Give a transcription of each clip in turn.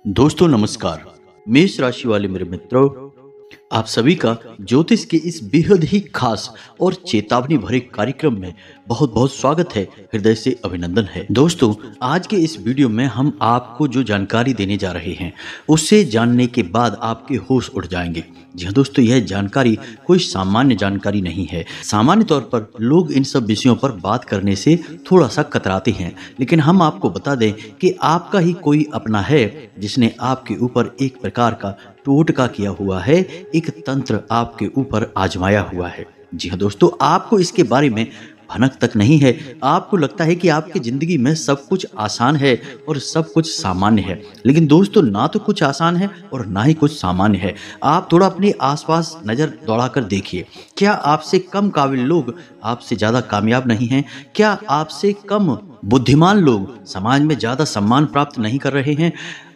दोस्तों नमस्कार। मेष राशि वाले मेरे मित्रों, आप सभी का ज्योतिष के इस बेहद ही खास और चेतावनी भरे कार्यक्रम में बहुत बहुत स्वागत है। हृदय से अभिनंदन है। दोस्तों, आज के इस वीडियो में हम आपको जो जानकारी देने जा रहे हैं उसे जानने के बाद आपके होश उड़ जाएंगे। जी हाँ दोस्तों, यह जानकारी कोई सामान्य जानकारी नहीं है। सामान्य तौर पर लोग इन सब विषयों पर बात करने से थोड़ा सा कतराते हैं, लेकिन हम आपको बता दें कि आपका ही कोई अपना है जिसने आपके ऊपर एक प्रकार का टोटका किया हुआ है, एक तंत्र आपके ऊपर आजमाया हुआ है। जी हाँ दोस्तों, आपको इसके बारे में भनक तक नहीं है। आपको लगता है कि आपकी जिंदगी में सब कुछ आसान है और सब कुछ सामान्य है, लेकिन दोस्तों ना तो कुछ आसान है और ना ही कुछ सामान्य है। आप थोड़ा अपने आसपास नजर दौड़ाकर देखिए। क्या आपसे कम काबिल लोग आपसे ज्यादा कामयाब नहीं हैं? क्या आपसे कम बुद्धिमान लोग समाज में ज्यादा सम्मान प्राप्त नहीं कर रहे हैं?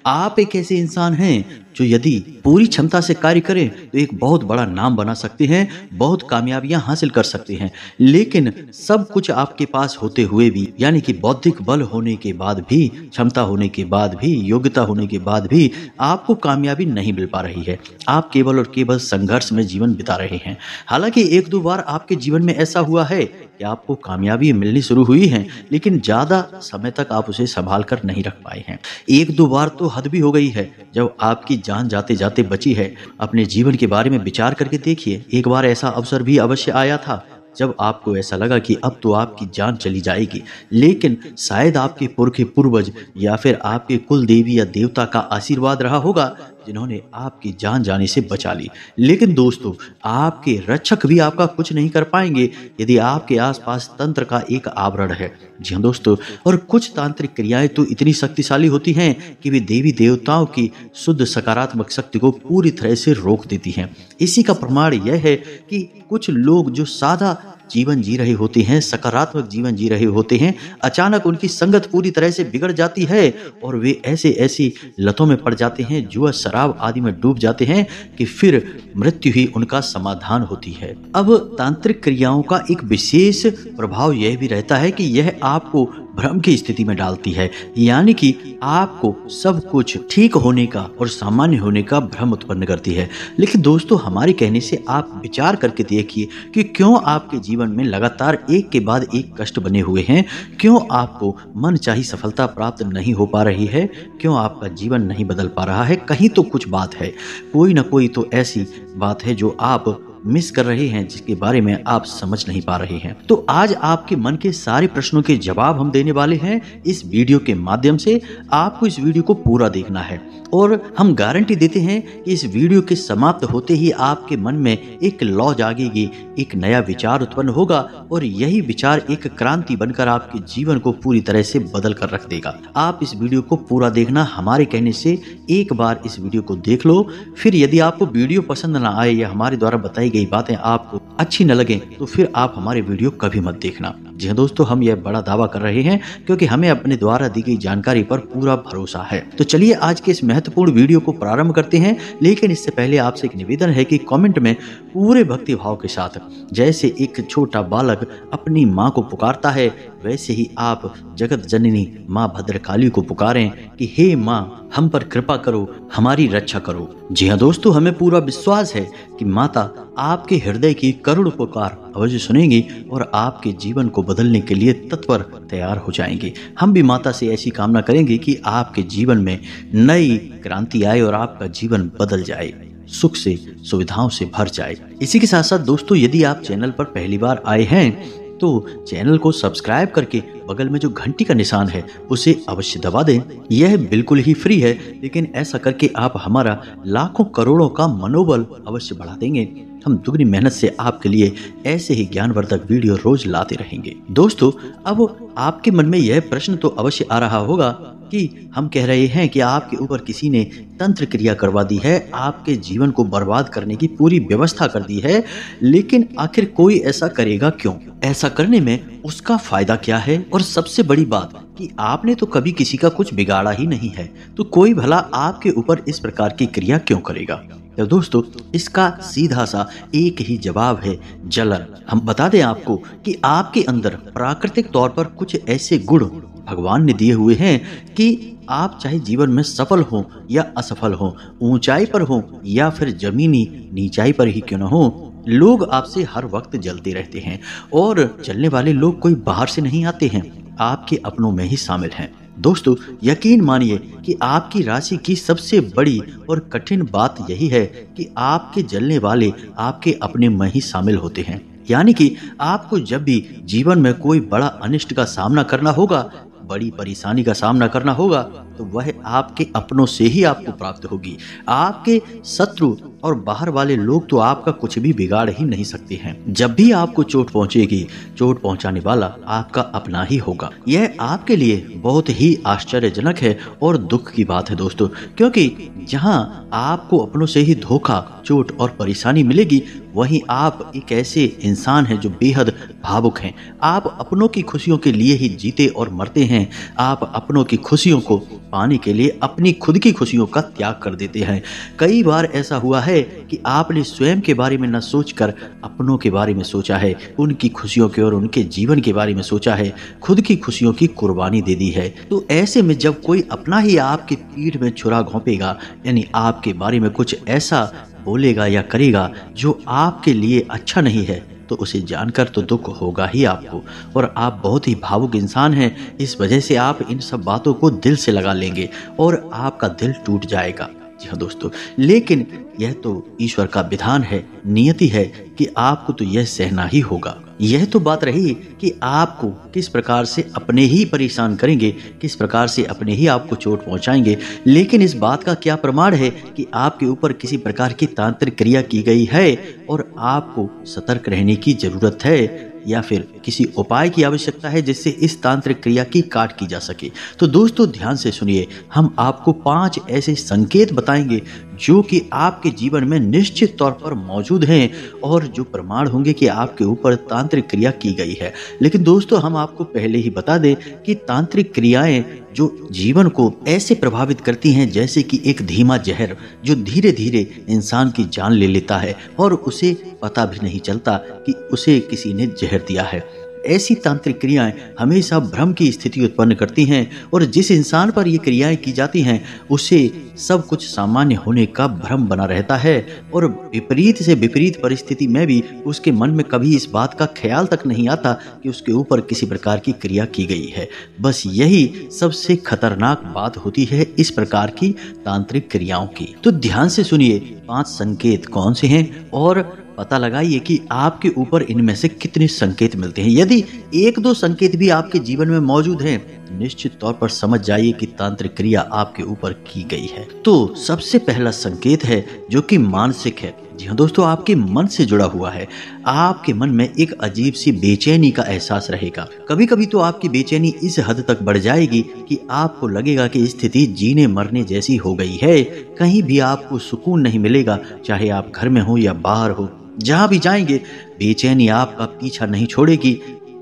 आप एक ऐसे इंसान हैं जो यदि पूरी क्षमता से कार्य करें तो एक बहुत बड़ा नाम बना सकते हैं, बहुत कामयाबियां हासिल कर सकते हैं, लेकिन सब कुछ आपके पास होते हुए भी, यानी कि बौद्धिक बल होने के बाद भी, क्षमता होने के बाद भी, योग्यता होने के बाद भी आपको कामयाबी नहीं मिल पा रही है। आप केवल और केवल संघर्ष में जीवन बिता रहे हैं। हालांकि एक दो बार आपके जीवन में ऐसा हुआ है कि आपको कामयाबी मिलनी शुरू हुई है, लेकिन ज्यादा समय तक आप उसे संभाल कर नहीं रख पाए हैं। एक दो बार तो हद भी हो गई है जब आपकी जान जाते जाते बची है। अपने जीवन के बारे में विचार करके देखिए। एक बार ऐसा अवसर भी अवश्य आया था जब आपको ऐसा लगा कि अब तो आपकी जान चली जाएगी, लेकिन शायद आपके पुरखे पूर्वज या फिर आपके कुल देवी या देवता का आशीर्वाद रहा होगा जिन्होंने आपकी जान जाने से बचा ली। लेकिन दोस्तों, आपके रक्षक भी आपका कुछ नहीं कर पाएंगे यदि आपके आसपास तंत्र का एक आवरण है। जी हाँ दोस्तों, और कुछ तांत्रिक क्रियाएं तो इतनी शक्तिशाली होती हैं कि वे देवी देवताओं की शुद्ध सकारात्मक शक्ति को पूरी तरह से रोक देती हैं। इसी का प्रमाण यह है कि कुछ लोग जो सादा जीवन जी रहे होते हैं, सकारात्मक जीवन जी रहे होते हैं, अचानक उनकी संगत पूरी तरह से बिगड़ जाती है और वे ऐसी लतों में पड़ जाते हैं, जुआ शराब आदि में डूब जाते हैं कि फिर मृत्यु ही उनका समाधान होती है। अब तांत्रिक क्रियाओं का एक विशेष प्रभाव यह भी रहता है कि यह आपको भ्रम की स्थिति में डालती है, यानी कि आपको सब कुछ ठीक होने का और सामान्य होने का भ्रम उत्पन्न करती है। लेकिन दोस्तों, हमारे कहने से आप विचार करके देखिए कि क्यों आपके जीवन में लगातार एक के बाद एक कष्ट बने हुए हैं, क्यों आपको मनचाही सफलता प्राप्त नहीं हो पा रही है, क्यों आपका जीवन नहीं बदल पा रहा है। कहीं तो कुछ बात है, कोई ना कोई तो ऐसी बात है जो आप मिस कर रहे हैं, जिसके बारे में आप समझ नहीं पा रहे हैं। तो आज आपके मन के सारे प्रश्नों के जवाब हम देने वाले हैं इस वीडियो के माध्यम से। आपको इस वीडियो को पूरा देखना है और हम गारंटी देते हैं कि इस वीडियो के समाप्त होते ही आपके मन में एक लौ जागेगी, एक नया विचार उत्पन्न होगा और यही विचार एक क्रांति बनकर आपके जीवन को पूरी तरह से बदल कर रख देगा। आप इस वीडियो को पूरा देखना। हमारे कहने से एक बार इस वीडियो को देख लो, फिर यदि आपको वीडियो पसंद ना आए या हमारे द्वारा बताई गई बातें आपको अच्छी न लगे तो फिर आप हमारे वीडियो कभी मत देखना। जी हाँ दोस्तों, हम यह बड़ा दावा कर रहे हैं क्योंकि हमें अपने द्वारा दी गई जानकारी पर पूरा भरोसा है। तो चलिए आज के इस महत्वपूर्ण वीडियो को प्रारंभ करते हैं, लेकिन इससे पहले आपसे एक निवेदन है कि कमेंट में पूरे भक्ति भाव के साथ, जैसे एक छोटा बालक अपनी माँ को पुकारता है, वैसे ही आप जगत जननी माँ भद्रकाली को पुकारें कि हे माँ, हम पर कृपा करो, हमारी रक्षा करो। जी हाँ दोस्तों, हमें पूरा विश्वास है कि माता आपके हृदय की करुण पुकार अवश्य सुनेंगी और आपके जीवन को बदलने के लिए तत्पर तैयार हो जाएंगी। हम भी माता से ऐसी कामना करेंगे कि आपके जीवन में नई क्रांति आए और आपका जीवन बदल जाए, सुख से सुविधाओं से भर जाए। इसी के साथ साथ दोस्तों, यदि आप चैनल पर पहली बार आए हैं तो चैनल को सब्सक्राइब करके बगल में जो घंटी का निशान है उसे अवश्य दबा दें। यह बिल्कुल ही फ्री है, लेकिन ऐसा करके आप हमारा लाखों करोड़ों का मनोबल अवश्य बढ़ा देंगे। हम दुगनी मेहनत से आपके लिए ऐसे ही ज्ञानवर्धक वीडियो रोज लाते रहेंगे। दोस्तों, अब आपके मन में यह प्रश्न तो अवश्य आ रहा होगा कि हम कह रहे हैं कि आपके ऊपर किसी ने तंत्र क्रिया करवा दी है, आपके जीवन को बर्बाद करने की पूरी व्यवस्था कर दी है, लेकिन आखिर कोई ऐसा करेगा क्यों? ऐसा करने में उसका फायदा क्या है? और सबसे बड़ी बात कि आपने तो कभी किसी का कुछ बिगाड़ा ही नहीं है, तो कोई भला आपके ऊपर इस प्रकार की क्रिया क्यों करेगा? तो दोस्तों इसका सीधा सा एक ही जवाब है, जलन। हम बता दें आपको कि आपके अंदर प्राकृतिक तौर पर कुछ ऐसे गुण भगवान ने दिए हुए हैं कि आप चाहे जीवन में सफल हो या असफल हो, ऊंचाई पर हो या फिर जमीनी नीचाई पर ही क्यों न हो, लोग आपसे हर वक्त जलते रहते हैं। और जलने वाले लोग कोई बाहर से नहीं आते हैं, आपके अपनों में ही शामिल हैं। दोस्तों यकीन मानिए कि आपकी राशि की सबसे बड़ी और कठिन बात यही है कि आपके जलने वाले आपके अपने में ही शामिल होते हैं। यानी कि आपको जब भी जीवन में कोई बड़ा अनिष्ट का सामना करना होगा, बड़ी परेशानी का सामना करना होगा, तो वह आपके अपनों से ही आपको प्राप्त होगी। आपके शत्रु और बाहर वाले लोग तो आपका कुछ भी बिगाड़ ही नहीं सकते हैं। जब भी आपको चोट पहुंचेगी, चोट पहुंचाने वाला आपका अपना ही होगा। यह आपके लिए बहुत ही आश्चर्यजनक है और दुख की बात है दोस्तों, क्योंकि जहां आपको अपनों से ही धोखा, चोट और परेशानी मिलेगी, वहीं आप एक ऐसे इंसान हैं जो बेहद भावुक हैं। आप अपनों की खुशियों के लिए ही जीते और मरते हैं। आप अपनों की खुशियों को पाने के लिए अपनी खुद की खुशियों का त्याग कर देते हैं। कई बार ऐसा हुआ है कि आपने स्वयं के बारे में न सोचकर अपनों के बारे में सोचा है, उनकी खुशियों के और उनके जीवन के बारे में सोचा है, खुद की खुशियों की कुर्बानी दे दी है। तो ऐसे में जब कोई अपना ही आपकी पीठ में छुरा घोंपेगा, यानी आपके बारे में कुछ ऐसा बोलेगा या करेगा जो आपके लिए अच्छा नहीं है, तो उसे जानकर तो दुख होगा ही आपको। और आप बहुत ही भावुक इंसान हैं, इस वजह से आप इन सब बातों को दिल से लगा लेंगे और आपका दिल टूट जाएगा। जी हाँ दोस्तों, लेकिन यह तो ईश्वर का विधान है, नियति है कि आपको तो यह सहना ही होगा। यह तो बात रही कि आपको किस प्रकार से अपने ही परेशान करेंगे, किस प्रकार से अपने ही आपको चोट पहुंचाएंगे, लेकिन इस बात का क्या प्रमाण है कि आपके ऊपर किसी प्रकार की तांत्रिक क्रिया की गई है और आपको सतर्क रहने की जरूरत है या फिर किसी उपाय की आवश्यकता है जिससे इस तांत्रिक क्रिया की काट की जा सके। तो दोस्तों ध्यान से सुनिए, हम आपको 5 ऐसे संकेत बताएंगे जो कि आपके जीवन में निश्चित तौर पर मौजूद हैं और जो प्रमाण होंगे कि आपके ऊपर तांत्रिक क्रिया की गई है। लेकिन दोस्तों हम आपको पहले ही बता दें कि तांत्रिक क्रियाएं जो जीवन को ऐसे प्रभावित करती हैं जैसे कि एक धीमा जहर जो धीरे धीरे इंसान की जान ले लेता है और उसे पता भी नहीं चलता कि उसे किसी ने जहर दिया है। ऐसी तांत्रिक क्रियाएं हमेशा भ्रम की स्थिति उत्पन्न करती हैं और जिस इंसान पर ये क्रियाएं की जाती हैं उसे सब कुछ सामान्य होने का भ्रम बना रहता है और विपरीत से विपरीत परिस्थिति में भी उसके मन में कभी इस बात का ख्याल तक नहीं आता कि उसके ऊपर किसी प्रकार की क्रिया की गई है। बस यही सबसे खतरनाक बात होती है इस प्रकार की तांत्रिक क्रियाओं की। तो ध्यान से सुनिए 5 संकेत कौन से हैं और पता लगाइए कि आपके ऊपर इनमें से कितने संकेत मिलते हैं। यदि 1-2 संकेत भी आपके जीवन में मौजूद हैं, निश्चित तौर पर समझ जाइए कि तांत्रिक क्रिया आपके ऊपर की गई है। तो सबसे पहला संकेत है जो कि मानसिक है। जी हाँ दोस्तों, आपके मन से जुड़ा हुआ है। आपके मन में एक अजीब सी बेचैनी का एहसास रहेगा। कभी कभी तो आपकी बेचैनी इस हद तक बढ़ जाएगी कि आपको लगेगा कि स्थिति जीने मरने जैसी हो गई है। कहीं भी आपको सुकून नहीं मिलेगा, चाहे आप घर में हो या बाहर हो। जहां भी जाएंगे बेचैनी आपका पीछा नहीं छोड़ेगी।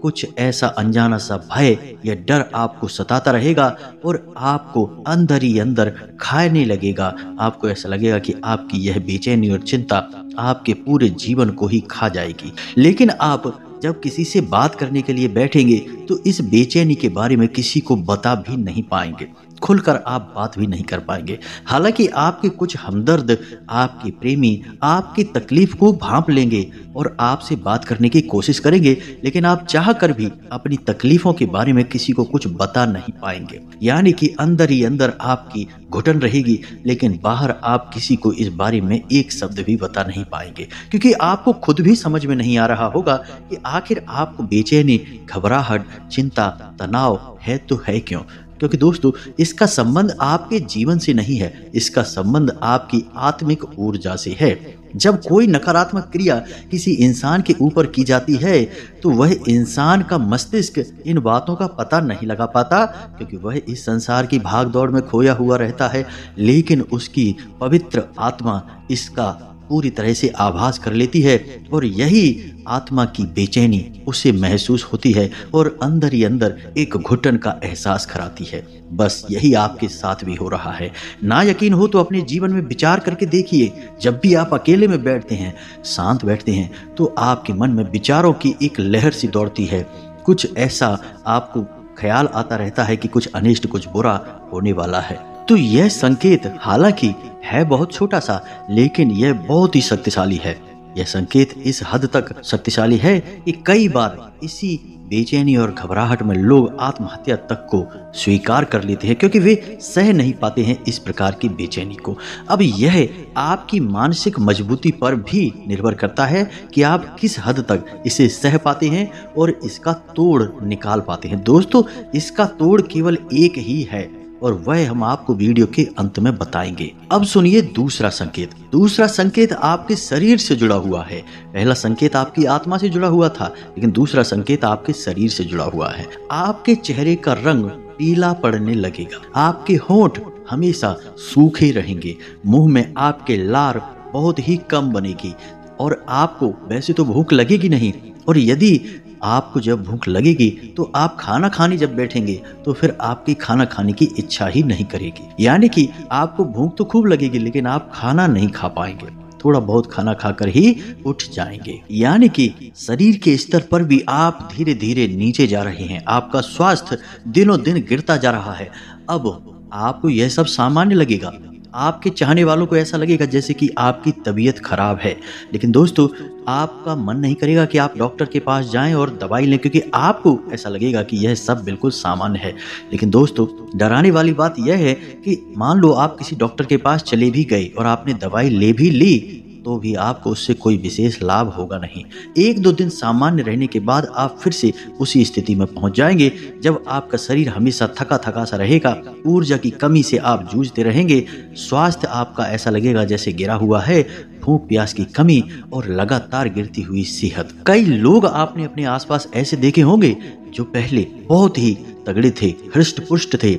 कुछ ऐसा अनजाना सा भय या डर आपको सताता रहेगा और आपको अंदर ही अंदर खाने लगेगा। आपको ऐसा लगेगा कि आपकी यह बेचैनी और चिंता आपके पूरे जीवन को ही खा जाएगी। लेकिन आप जब किसी से बात करने के लिए बैठेंगे तो इस बेचैनी के बारे में किसी को बता भी नहीं पाएंगे, खुलकर आप बात भी नहीं कर पाएंगे। हालांकि आपके कुछ हमदर्द, आपके प्रेमी आपकी तकलीफ को भांप लेंगे और आपसे बात करने की कोशिश करेंगे, लेकिन आप चाह कर भी अपनी तकलीफों के बारे में किसी को कुछ बता नहीं पाएंगे। यानी कि अंदर ही अंदर आपकी घुटन रहेगी, लेकिन बाहर आप किसी को इस बारे में एक शब्द भी बता नहीं पाएंगे, क्योंकि आपको खुद भी समझ में नहीं आ रहा होगा कि आखिर आपको बेचैनी, घबराहट, चिंता, तनाव है तो है क्यों। क्योंकि दोस्तों इसका संबंध आपके जीवन से नहीं है, इसका संबंध आपकी आत्मिक ऊर्जा से है। जब कोई नकारात्मक क्रिया किसी इंसान के ऊपर की जाती है तो वह इंसान का मस्तिष्क इन बातों का पता नहीं लगा पाता, क्योंकि वह इस संसार की भाग दौड़ में खोया हुआ रहता है। लेकिन उसकी पवित्र आत्मा इसका पूरी तरह से आभास कर लेती है और यही आत्मा की बेचैनी उसे महसूस होती है और अंदर ही अंदर एक घुटन का एहसास कराती है। बस यही आपके साथ भी हो रहा है। ना यकीन हो तो अपने जीवन में विचार करके देखिए, जब भी आप अकेले में बैठते हैं, शांत बैठते हैं, तो आपके मन में विचारों की एक लहर सी दौड़ती है। कुछ ऐसा आपको ख्याल आता रहता है कि कुछ अनिष्ट, कुछ बुरा होने वाला है। तो यह संकेत हालांकि है बहुत छोटा सा, लेकिन यह बहुत ही शक्तिशाली है। यह संकेत इस हद तक शक्तिशाली है कि कई बार इसी बेचैनी और घबराहट में लोग आत्महत्या तक को स्वीकार कर लेते हैं, क्योंकि वे सह नहीं पाते हैं इस प्रकार की बेचैनी को। अब यह आपकी मानसिक मजबूती पर भी निर्भर करता है कि आप किस हद तक इसे सह पाते हैं और इसका तोड़ निकाल पाते हैं। दोस्तों, इसका तोड़ केवल एक ही है और वह हम आपको वीडियो के अंत में बताएंगे। अब सुनिए दूसरा संकेत। दूसरा संकेत आपके शरीर से जुड़ा हुआ है। पहला संकेत आपकी आत्मा से जुड़ा हुआ था, लेकिन दूसरा संकेत आपके शरीर से जुड़ा हुआ है। आपके चेहरे का रंग पीला पड़ने लगेगा, आपके होंठ हमेशा सूखे रहेंगे, मुंह में आपके लार बहुत ही कम बनेगी और आपको वैसे तो भूख लगेगी नहीं, और यदि आपको जब भूख लगेगी तो आप खाना खाने जब बैठेंगे तो फिर आपकी खाना खाने की इच्छा ही नहीं करेगी। यानी कि आपको भूख तो खूब लगेगी, लेकिन आप खाना नहीं खा पाएंगे, थोड़ा बहुत खाना खाकर ही उठ जाएंगे। यानी कि शरीर के स्तर पर भी आप धीरे धीरे नीचे जा रहे हैं। आपका स्वास्थ्य दिनों दिन गिरता जा रहा है। अब आपको यह सब सामान्य लगेगा। आपके चाहने वालों को ऐसा लगेगा जैसे कि आपकी तबीयत खराब है, लेकिन दोस्तों आपका मन नहीं करेगा कि आप डॉक्टर के पास जाएं और दवाई लें, क्योंकि आपको ऐसा लगेगा कि यह सब बिल्कुल सामान्य है। लेकिन दोस्तों, डराने वाली बात यह है कि मान लो आप किसी डॉक्टर के पास चले भी गए और आपने दवाई ले भी ली, तो भी आपको उससे कोई विशेष लाभ होगा नहीं। एक दो दिन सामान्य रहने के बाद आप फिर से उसी स्थिति में पहुंच जाएंगे जब आपका शरीर हमेशा थका थका सा रहेगा, ऊर्जा की कमी से आप जूझते रहेंगे, स्वास्थ्य आपका ऐसा लगेगा जैसे गिरा हुआ है, भूख प्यास की कमी और लगातार गिरती हुई सेहत। कई लोग आपने अपने आसपास ऐसे देखे होंगे जो पहले बहुत ही तगड़े थे, हृष्ट पुष्ट थे,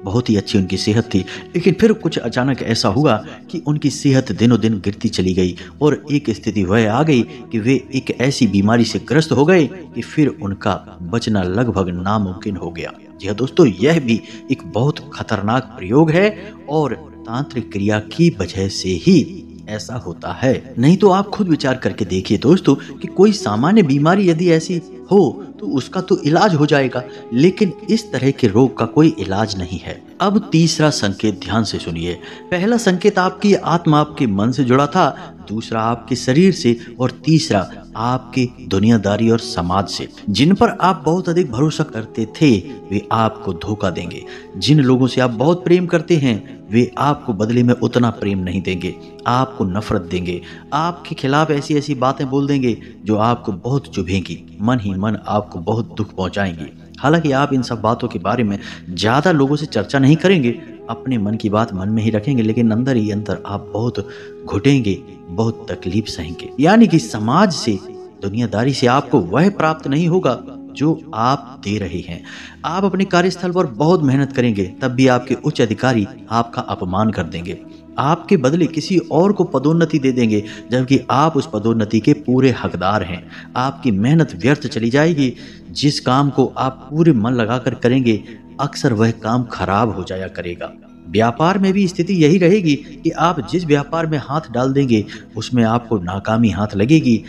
बहुत ही अच्छी उनकी सेहत थी, लेकिन फिर कुछ अचानक ऐसा हुआ कि उनकी सेहत दिनों दिन गिरती चली गई और एक स्थिति वह आ गई कि वे एक ऐसी बीमारी से ग्रस्त हो गए कि फिर उनका बचना लगभग नामुमकिन हो गया। जी हाँ दोस्तों, यह भी एक बहुत खतरनाक प्रयोग है और तांत्रिक क्रिया की वजह से ही ऐसा होता है। नहीं तो आप खुद विचार करके देखिए दोस्तों कि कोई सामान्य बीमारी यदि ऐसी हो तो उसका तो इलाज हो जाएगा, लेकिन इस तरह के रोग का कोई इलाज नहीं है। अब तीसरा संकेत ध्यान से सुनिए। पहला संकेत आपकी आत्मा, आपके मन से जुड़ा था, दूसरा आपके शरीर से और तीसरा आपके दुनियादारी और समाज से। जिन पर आप बहुत अधिक भरोसा करते थे वे आपको धोखा देंगे। जिन लोगों से आप बहुत प्रेम करते हैं वे आपको बदले में उतना प्रेम नहीं देंगे, आपको नफरत देंगे, आपके खिलाफ ऐसी ऐसी बातें बोल देंगे जो आपको बहुत चुभेंगी, मन ही मन आपको बहुत दुख पहुंचाएंगी। हालांकि आप इन सब बातों के बारे में ज्यादा लोगों से चर्चा नहीं करेंगे, अपने मन की बात मन में ही रखेंगे, लेकिन अंदर ही अंदर आप बहुत घुटेंगे, बहुत तकलीफ सहेंगे। यानी कि समाज से, दुनियादारी से आपको वह प्राप्त नहीं होगा जो आप दे रहे हैं। आप अपने कार्यस्थल पर बहुत मेहनत करेंगे, तब भी आपके उच्च अधिकारी आपका अपमान कर देंगे, आपके बदले किसी और को पदोन्नति दे देंगे, जबकि आप उस पदोन्नति के पूरे हकदार हैं। आपकी मेहनत व्यर्थ चली जाएगी। जिस काम को आप पूरे मन लगाकर करेंगे, अक्सर वह काम खराब हो जाया करेगा। व्यापार में भी स्थिति यही रहेगी कि आप जिस व्यापार में हाथ डाल देंगे उसमें आपको नाकामी हाथ लगेगी।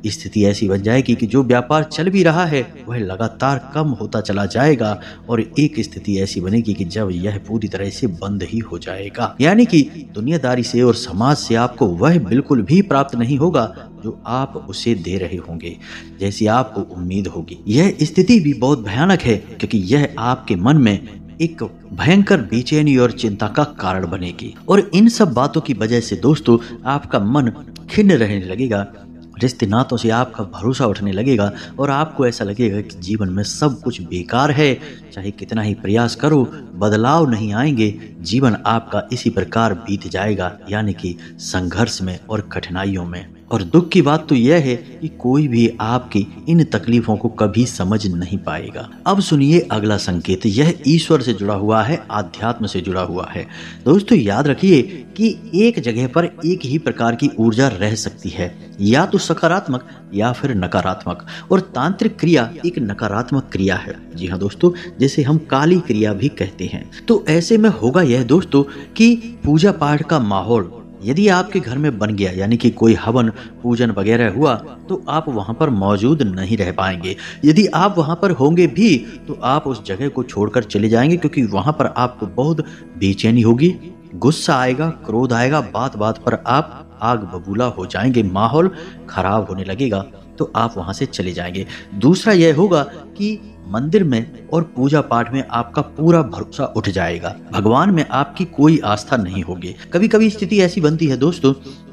स्थिति ऐसी बन जाएगी कि जो व्यापार चल भी रहा है वह लगातार कम होता चला जाएगा और एक स्थिति ऐसी बनेगी कि जब यह पूरी तरह से बंद ही हो जाएगा। यानी कि दुनियादारी से और समाज से आपको वह बिल्कुल भी प्राप्त नहीं होगा जो आप उसे दे रहे होंगे, जैसी आपको उम्मीद होगी। यह स्थिति भी बहुत भयानक है क्योंकि यह आपके मन में एक भयंकर बेचैनी और चिंता का कारण बनेगी। और इन सब बातों की वजह से दोस्तों आपका मन खिन्न रहने लगेगा, रिश्ते नातों से आपका भरोसा उठने लगेगा और आपको ऐसा लगेगा कि जीवन में सब कुछ बेकार है। चाहे कितना ही प्रयास करो, बदलाव नहीं आएंगे। जीवन आपका इसी प्रकार बीत जाएगा, यानी कि संघर्ष में और कठिनाइयों में। और दुख की बात तो यह है कि कोई भी आपकी इन तकलीफों को कभी समझ नहीं पाएगा। अब सुनिए अगला संकेत, यह ईश्वर से जुड़ा हुआ है, आध्यात्म से जुड़ा हुआ है। दोस्तों याद रखिए कि एक जगह पर एक ही प्रकार की ऊर्जा रह सकती है, या तो सकारात्मक या फिर नकारात्मक। और तांत्रिक क्रिया एक नकारात्मक क्रिया है। जी हाँ दोस्तों, जैसे हम काली क्रिया भी कहते हैं। तो ऐसे में होगा यह दोस्तों कि पूजा पाठ का माहौल यदि आपके घर में बन गया, यानी कि कोई हवन पूजन वगैरह हुआ, तो आप वहां पर मौजूद नहीं रह पाएंगे। यदि आप वहां पर होंगे भी तो आप उस जगह को छोड़कर चले जाएंगे, क्योंकि वहां पर आपको बहुत बेचैनी होगी, गुस्सा आएगा, क्रोध आएगा, बात बात पर आप आग बबूला हो जाएंगे, माहौल खराब होने लगेगा, तो आप वहां से चले जाएंगे। दूसरा यह होगा कि मंदिर में और पूजा पाठ में आपका पूरा भरोसा उठ जाएगा, भगवान में आपकी कोई आस्था नहीं होगी। कभी कभी स्थिति ऐसी बनती है दोस्तों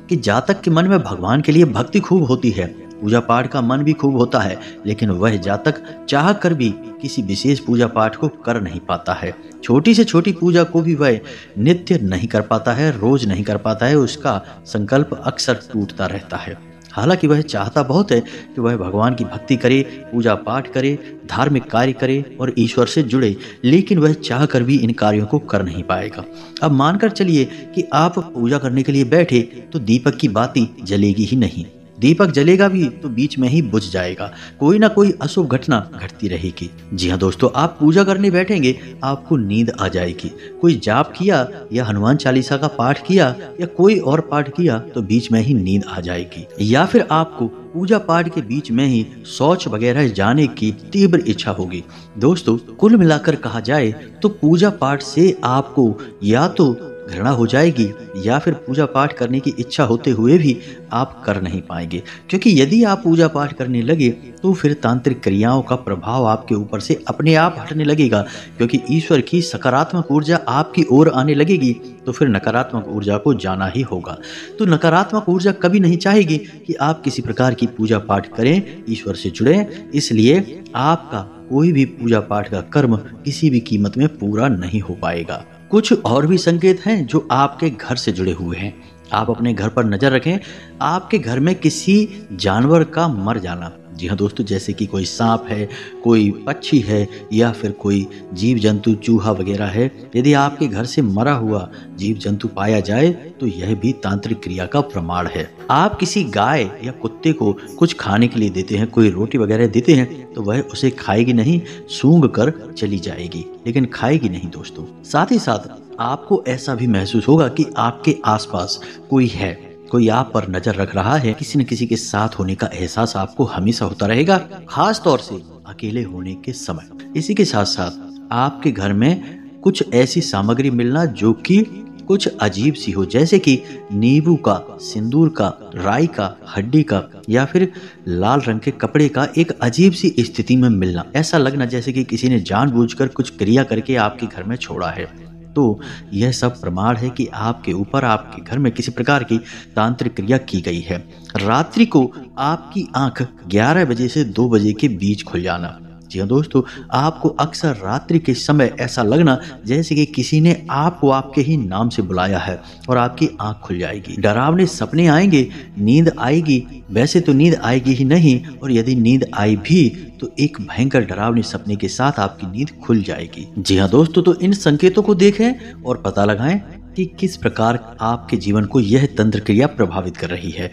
कि जातक के मन में भगवान के लिए भक्ति खूब होती है, पूजा पाठ का मन भी खूब होता है, लेकिन वह जातक चाह कर भी किसी विशेष पूजा पाठ को कर नहीं पाता है। छोटी से छोटी पूजा को भी वह नित्य नहीं कर पाता है, रोज नहीं कर पाता है, उसका संकल्प अक्सर टूटता रहता है। हालांकि वह चाहता बहुत है कि वह भगवान की भक्ति करे, पूजा पाठ करे, धार्मिक कार्य करे और ईश्वर से जुड़े, लेकिन वह चाह कर भी इन कार्यों को कर नहीं पाएगा। अब मानकर चलिए कि आप पूजा करने के लिए बैठे तो दीपक की बाती जलेगी ही नहीं, दीपक जलेगा भी तो बीच में ही बुझ जाएगा, कोई ना कोई अशुभ घटना घटती रहेगी। जी हाँ दोस्तों, आप पूजा करने बैठेंगे, आपको नींद आ जाएगी। कोई जाप किया या हनुमान चालीसा का पाठ किया या कोई और पाठ किया तो बीच में ही नींद आ जाएगी। या फिर आपको पूजा पाठ के बीच में ही शौच वगैरह जाने की तीव्र इच्छा होगी। दोस्तों कुल मिलाकर कहा जाए तो पूजा पाठ से आपको या तो घृणा हो जाएगी या फिर पूजा पाठ करने की इच्छा होते हुए भी आप कर नहीं पाएंगे, क्योंकि यदि आप पूजा पाठ करने लगे तो फिर तांत्रिक क्रियाओं का प्रभाव आपके ऊपर से अपने आप हटने लगेगा, क्योंकि ईश्वर की सकारात्मक ऊर्जा आपकी ओर आने लगेगी, तो फिर नकारात्मक ऊर्जा को जाना ही होगा। तो नकारात्मक ऊर्जा कभी नहीं चाहेगी कि आप किसी प्रकार की पूजा पाठ करें, ईश्वर से जुड़ें, इसलिए आपका कोई भी पूजा पाठ का कर्म किसी भी कीमत में पूरा नहीं हो पाएगा। कुछ और भी संकेत हैं जो आपके घर से जुड़े हुए हैं। आप अपने घर पर नजर रखें, आपके घर में किसी जानवर का मर जाना। जी हाँ दोस्तों, जैसे कि कोई सांप है, कोई पक्षी है या फिर कोई जीव जंतु चूहा वगैरह है, यदि आपके घर से मरा हुआ जीव जंतु पाया जाए तो यह भी तांत्रिक क्रिया का प्रमाण है। आप किसी गाय या कुत्ते को कुछ खाने के लिए देते हैं, कोई रोटी वगैरह देते हैं, तो वह उसे खाएगी नहीं, सूंघ कर चली जाएगी, लेकिन खाएगी नहीं दोस्तों। साथ ही साथ आपको ऐसा भी महसूस होगा कि आपके आसपास कोई है, कोई आप पर नजर रख रहा है, किसी न किसी के साथ होने का एहसास आपको हमेशा होता रहेगा, खास तौर से अकेले होने के समय। इसी के साथ साथ आपके घर में कुछ ऐसी सामग्री मिलना जो कि कुछ अजीब सी हो, जैसे कि नींबू का, सिंदूर का, राई का, हड्डी का या फिर लाल रंग के कपड़े का एक अजीब सी स्थिति में मिलना। ऐसा लगना जैसे कि किसी ने जानबूझकर कुछ क्रिया करके आपके घर में छोड़ा है। तो यह सब प्रमाण है कि आपके ऊपर, आपके घर में किसी प्रकार की तांत्रिक क्रिया की गई है। रात्रि को आपकी आंख 11 बजे से 2 बजे के बीच खुल जाना। जी हाँ दोस्तों, आपको अक्सर रात्रि के समय ऐसा लगना जैसे कि किसी ने आपको आपके ही नाम से बुलाया है और आपकी आंख खुल जाएगी। डरावने सपने आएंगे, नींद आएगी, वैसे तो नींद आएगी ही नहीं, और यदि नींद आई भी तो एक भयंकर डरावने सपने के साथ आपकी नींद खुल जाएगी। जी हाँ दोस्तों, तो इन संकेतों को देखें और पता लगाएं कि किस प्रकार आपके जीवन को यह तंत्र क्रिया प्रभावित कर रही है।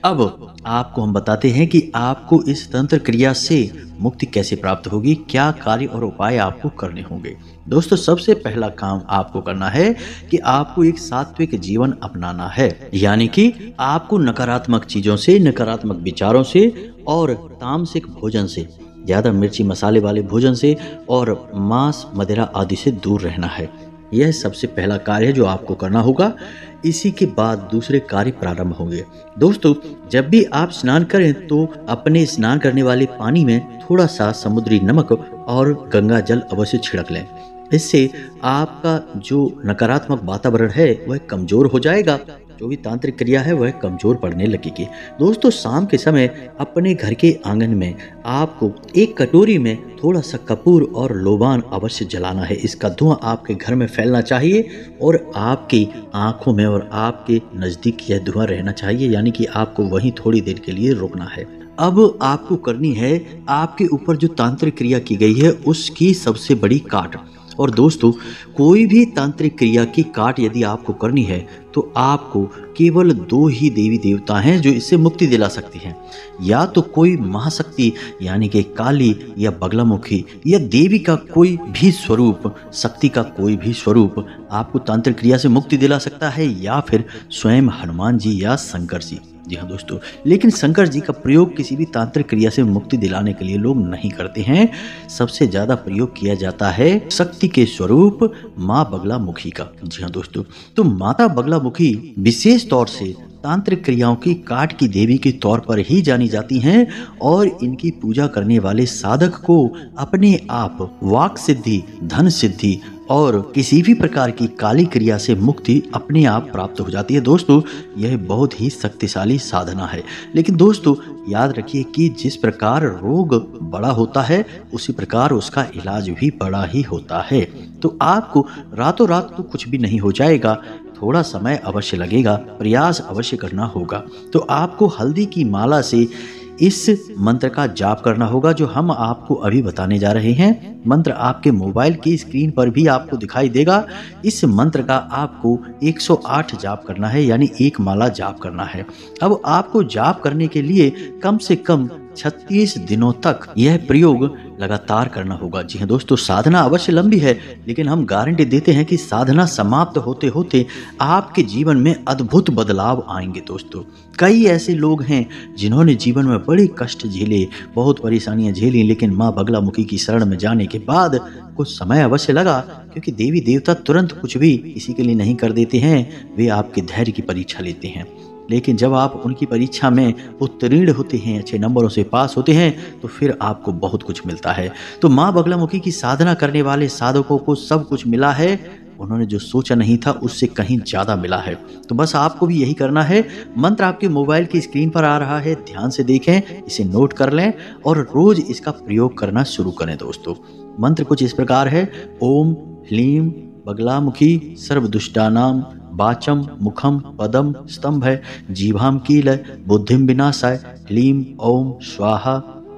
अब आपको हम बताते हैं कि आपको इस तंत्र क्रिया से मुक्ति कैसे प्राप्त होगी, क्या कार्य और उपाय आपको करने होंगे। दोस्तों सबसे पहला काम आपको करना है कि आपको एक सात्विक जीवन अपनाना है, यानी कि आपको नकारात्मक चीजों से, नकारात्मक विचारों से और तामसिक भोजन से, ज्यादा मिर्ची मसाले वाले भोजन से और मांस मदिरा आदि से दूर रहना है। यह सबसे पहला कार्य है जो आपको करना होगा। इसी के बाद दूसरे कार्य प्रारंभ होंगे। दोस्तों जब भी आप स्नान करें तो अपने स्नान करने वाले पानी में थोड़ा सा समुद्री नमक और गंगा जल अवश्य छिड़क लें। इससे आपका जो नकारात्मक वातावरण है वह कमजोर हो जाएगा जो भी तांत्रिक क्रिया है वह कमजोर पड़ने लगेगी। दोस्तों, शाम के समय अपने घर के आंगन में आपको एक कटोरी में थोड़ा सा कपूर और लोबान अवश्य जलाना है। इसका धुआं आपके घर में फैलना चाहिए और आपकी आंखों में और आपके नजदीक यह धुआं रहना चाहिए, यानी कि आपको वहीं थोड़ी देर के लिए रुकना है। अब आपको करनी है आपके ऊपर जो तांत्रिक क्रिया की गई है उसकी सबसे बड़ी काट। और दोस्तों, कोई भी तांत्रिक क्रिया की काट यदि आपको करनी है तो आपको केवल 2 ही देवी देवता हैं जो इससे मुक्ति दिला सकती हैं। या तो कोई महाशक्ति यानी कि काली या बगलामुखी या देवी का कोई भी स्वरूप, शक्ति का कोई भी स्वरूप आपको तांत्रिक क्रिया से मुक्ति दिला सकता है, या फिर स्वयं हनुमान जी या शंकर जी। जी हाँ दोस्तों, लेकिन शंकर जी का प्रयोग किसी भी तांत्रिक क्रिया से मुक्ति दिलाने के लिए लोग नहीं करते हैं। सबसे ज्यादा प्रयोग किया जाता है शक्ति के स्वरूप माँ बगलामुखी का। जी हाँ दोस्तों, तो माता बगलामुखी विशेष तौर से तांत्रिक क्रियाओं की काट की देवी के तौर पर ही जानी जाती हैं और इनकी पूजा करने वाले साधक को अपने आप वाक सिद्धि, धन सिद्धि और किसी भी प्रकार की काली क्रिया से मुक्ति अपने आप प्राप्त हो जाती है। दोस्तों, यह बहुत ही शक्तिशाली साधना है। लेकिन दोस्तों, याद रखिए कि जिस प्रकार रोग बड़ा होता है उसी प्रकार उसका इलाज भी बड़ा ही होता है। तो आपको रातों रात तो कुछ भी नहीं हो जाएगा, थोड़ा समय अवश्य लगेगा, प्रयास अवश्य करना होगा। तो आपको हल्दी की माला से इस मंत्र का जाप करना होगा जो हम आपको अभी बताने जा रहे हैं। मंत्र आपके मोबाइल की स्क्रीन पर भी आपको दिखाई देगा। इस मंत्र का आपको 108 जाप करना है, यानी एक माला जाप करना है। अब आपको जाप करने के लिए कम से कम 36 दिनों तक यह प्रयोग लगातार करना होगा। जी हाँ दोस्तों, साधना अवश्य लंबी है, लेकिन हम गारंटी देते हैं कि साधना समाप्त होते होते आपके जीवन में अद्भुत बदलाव आएंगे। दोस्तों, कई ऐसे लोग हैं जिन्होंने जीवन में बड़े कष्ट झेले, बहुत परेशानियां झेली, लेकिन माँ बगलामुखी की शरण में जाने के बाद कुछ समय अवश्य लगा, क्योंकि देवी देवता तुरंत कुछ भी किसी के लिए नहीं कर देते हैं। वे आपके धैर्य की परीक्षा लेते हैं, लेकिन जब आप उनकी परीक्षा में उत्तीर्ण होते हैं, अच्छे नंबरों से पास होते हैं, तो फिर आपको बहुत कुछ मिलता है। तो माँ बगलामुखी की साधना करने वाले साधकों को सब कुछ मिला है। उन्होंने जो सोचा नहीं था उससे कहीं ज्यादा मिला है। तो बस आपको भी यही करना है। मंत्र आपके मोबाइल की स्क्रीन पर आ रहा है, ध्यान से देखें, इसे नोट कर लें और रोज इसका प्रयोग करना शुरू करें। दोस्तों, मंत्र कुछ इस प्रकार है। ओम ह्लीम बगलामुखी सर्वदुष्टानाम वाचम मुखम पदम स्तंभ जीभाम कील बुद्धिम विनाशाय ह्लीम ओम स्वाहा।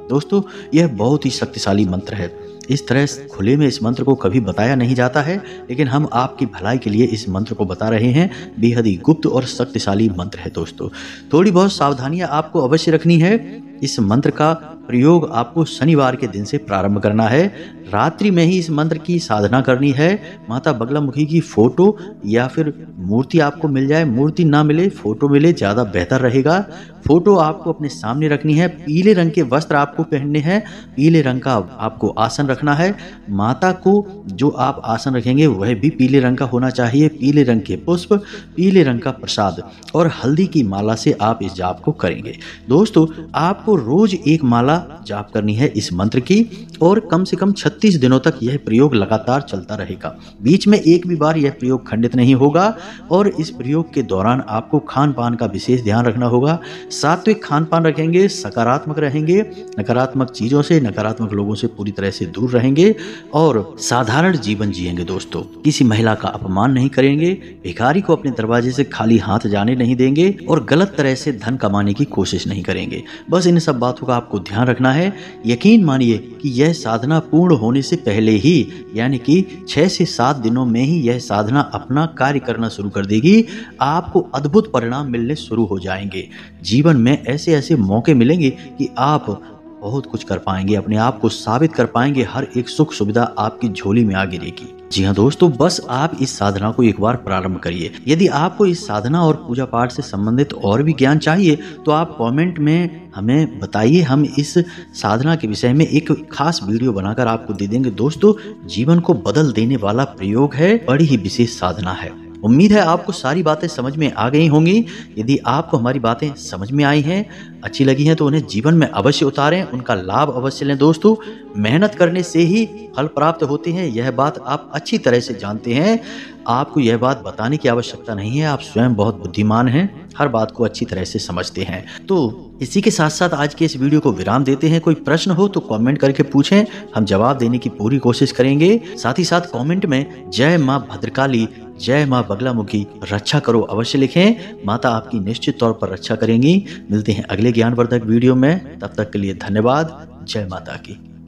दोस्तों, यह बहुत ही शक्तिशाली मंत्र है। इस तरह खुले में इस मंत्र को कभी बताया नहीं जाता है, लेकिन हम आपकी भलाई के लिए इस मंत्र को बता रहे हैं। बेहद ही गुप्त और शक्तिशाली मंत्र है। दोस्तों, थोड़ी बहुत सावधानियां आपको अवश्य रखनी है। इस मंत्र का प्रयोग आपको शनिवार के दिन से प्रारंभ करना है। रात्रि में ही इस मंत्र की साधना करनी है। माता बगलामुखी की फोटो या फिर मूर्ति आपको मिल जाए, मूर्ति ना मिले फोटो मिले ज़्यादा बेहतर रहेगा। फोटो आपको अपने सामने रखनी है। पीले रंग के वस्त्र आपको पहनने हैं। पीले रंग का आपको आसन रखना है। माता को जो आप आसन रखेंगे वह भी पीले रंग का होना चाहिए। पीले रंग के पुष्प, पीले रंग का प्रसाद और हल्दी की माला से आप इस जाप को करेंगे। दोस्तों, आपको रोज एक माला जाप करनी है इस मंत्र की और कम से कम 36 दिनों तक यह प्रयोग लगातार चलता रहेगा। बीच में एक भी बार यह प्रयोग खंडित नहीं होगा और इस प्रयोग के दौरान आपको खान पान का विशेष ध्यान रखना होगा। सात्विक खान पान रखेंगे, सकारात्मक रहेंगे, नकारात्मक चीजों से, नकारात्मक लोगों से पूरी तरह से दूर रहेंगे और साधारण जीवन जिएंगे। दोस्तों, किसी महिला का अपमान नहीं करेंगे, भिखारी को अपने दरवाजे से खाली हाथ जाने नहीं देंगे और गलत तरह से धन कमाने की कोशिश नहीं करेंगे। बस इन सब बातों का आपको ध्यान रखना है। यकीन मानिए कि यह साधना पूर्ण होने से पहले ही, यानी कि 6 से 7 दिनों में ही यह साधना अपना कार्य करना शुरू कर देगी। आपको अद्भुत परिणाम मिलने शुरू हो जाएंगे। जीवन में ऐसे ऐसे मौके मिलेंगे कि आप बहुत कुछ कर पाएंगे, अपने आप को साबित कर पाएंगे। हर एक सुख सुविधा आपकी झोली में आ गिरेगी। जी हाँ दोस्तों, बस आप इस साधना को एक बार प्रारंभ करिए। यदि आपको इस साधना और पूजा पाठ से संबंधित और भी ज्ञान चाहिए तो आप कमेंट में हमें बताइए। हम इस साधना के विषय में एक खास वीडियो बनाकर आपको दे देंगे। दोस्तों, जीवन को बदल देने वाला प्रयोग है, बड़ी ही विशेष साधना है। उम्मीद है आपको सारी बातें समझ में आ गई होंगी। यदि आपको हमारी बातें समझ में आई हैं, अच्छी लगी हैं, तो उन्हें जीवन में अवश्य उतारें, उनका लाभ अवश्य लें। दोस्तों, मेहनत करने से ही फल प्राप्त होते हैं, यह बात आप अच्छी तरह से जानते हैं। आपको यह बात बताने की आवश्यकता नहीं है, आप स्वयं बहुत बुद्धिमान हैं, हर बात को अच्छी तरह से समझते हैं। तो इसी के साथ साथ आज के इस वीडियो को विराम देते हैं। कोई प्रश्न हो तो कमेंट करके पूछें, हम जवाब देने की पूरी कोशिश करेंगे। साथ ही साथ कमेंट में जय माँ भद्रकाली, जय माँ बगलामुखी रक्षा करो अवश्य लिखें। माता आपकी निश्चित तौर पर रक्षा करेंगी। मिलते हैं अगले ज्ञानवर्धक वीडियो में, तब तक के लिए धन्यवाद। जय माता की।